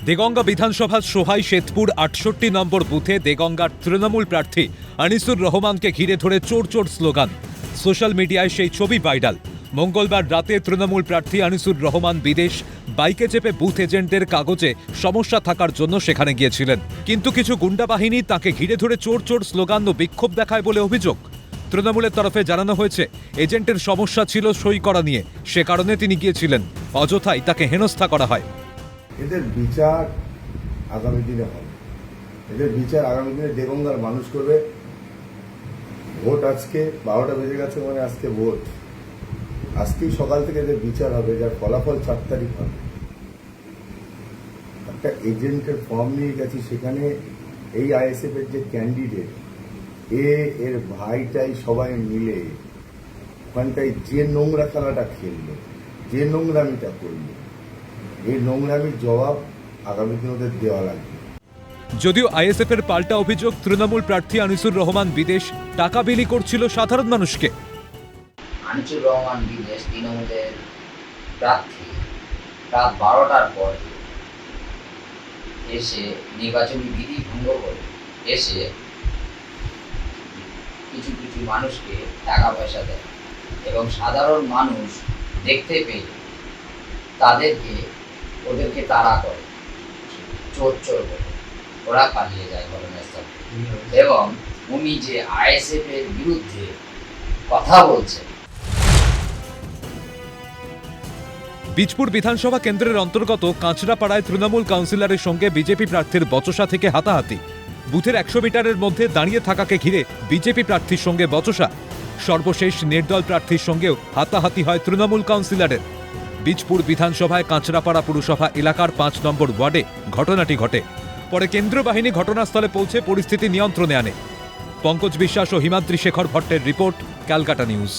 দেগঙ্গা বিধানসভার সোহাই শেতপুর ৬৮ নম্বর বুথে দেগঙ্গার তৃণমূল প্রার্থী আনিসুর রহমানকে ঘিরে ধরে চোর চোর স্লোগান। সোশ্যাল মিডিয়ায় সেই ছবি ভাইরাল। মঙ্গলবার রাতে তৃণমূল প্রার্থী আনিসুর রহমান বিদেশ বাইকে চেপে বুথ এজেন্টদের কাগজে সমস্যা থাকার জন্য সেখানে গিয়েছিলেন, কিন্তু কিছু গুন্ডা বাহিনী তাকে ঘিরে ধরে চোর চোর স্লোগান ও বিক্ষোভ দেখায় বলে অভিযোগ। তৃণমূলের তরফে জানানো হয়েছে এজেন্টের সমস্যা ছিল সই করা নিয়ে, সে কারণে তিনি গিয়েছিলেন। অযথাই তাকে হেনস্থা করা হয়। এদের বিচার আগামী দিনে হবে। এদের বিচার আগামী দিনে দেগঙ্গার মানুষ করবে। ভোট আজকে 12টা বেজে গেছে, মানে আজকে ভোট। আজকেই সকাল থেকে এদের বিচার হবে, যার ফলাফল 4 তারিখ হবে। একটা এজেন্টের ফর্ম নিয়ে গেছি, সেখানে এই আইএসএফ এর যে ক্যান্ডিডেট এর ভাইটাই সবাই মিলে ওখানটায় যে নোংরা খেলাটা খেললো, যে নোংরামিটা করলো, এই নোংরামির জবাব আগামী দিনে ওদের দেওয়া লাগবে। যদিও আইএসএফ এর পাল্টা অভিযোগ, তৃণমূল প্রার্থী আনিসুর রহমান বিদেশ টাকা বিলি করছিল সাধারণ মানুষকে। আনিসুর রহমান বিদেশ তৃণমূলের প্রার্থী রাত 12টার পর এসে নির্বাচনী বিধি ভঙ্গ করে এসে কিছু কিছু মানুষকে টাকা পয়সা দেয় এবং সাধারণ মানুষ দেখতে পেয়ে ওদেরকে তাড়া করে, চোর চোর করে ওরা পালিয়ে যায় ঘটনাস্থল। এবং উনি যে আইএসএফ এর বিরুদ্ধে কথা বলছেন। বীজপুর বিধানসভা কেন্দ্রের অন্তর্গত কাঁচরাপাড়ায় তৃণমূল কাউন্সিলরের সঙ্গে বিজেপি প্রার্থীর বচসা থেকে হাতাহাতি। বুথের 100 মিটারের মধ্যে দাঁড়িয়ে থাকাকে ঘিরে বিজেপি প্রার্থীর সঙ্গে বচসা। সর্বশেষ নির্দল প্রার্থীর সঙ্গেও হাতাহাতি হয় তৃণমূল কাউন্সিলরের। বীজপুর বিধানসভায় কাঁচরাপাড়া পুরসভা এলাকার 5 নম্বর ওয়ার্ডে ঘটনাটি ঘটে। পরে কেন্দ্রীয় বাহিনী ঘটনাস্থলে পৌঁছে পরিস্থিতি নিয়ন্ত্রণে আনে। পঙ্কজ বিশ্বাস ও হিমাদ্রি শেখর ভট্টের রিপোর্ট, ক্যালকাটা নিউজ।